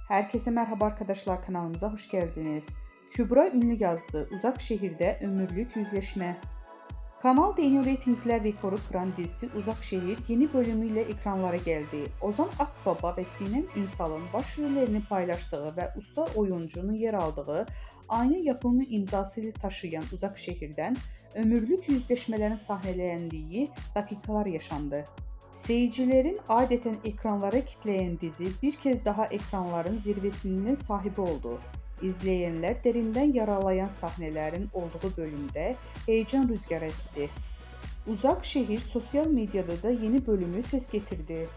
Herkese merhaba arkadaşlar, kanalımıza hoş geldiniz. Kübra Ünlü yazdı. Uzak şehirde ömürlük yüzleşme. Kanal Deniyor reytingler rekoru kıran dizisi Uzak Şehir yeni bölümüyle ekranlara geldi. Ozan Akbaba ve Sinem Ünsal'ın başrollerini paylaştığı ve usta oyuncunun yer aldığı aynı yapımı imzasıyla taşıyan Uzak Şehir'den ömürlük yüzleşmelerin sahnelendiği dakikalar yaşandı. Seyircilerin adeten ekranlara kitleyen dizi bir kez daha ekranların zirvesinin sahibi oldu. İzleyenler derinden yaralayan sahnelerin olduğu bölümde heyecan rüzgarı esti. Uzak Şehir sosyal medyada da yeni bölümü ses getirdi.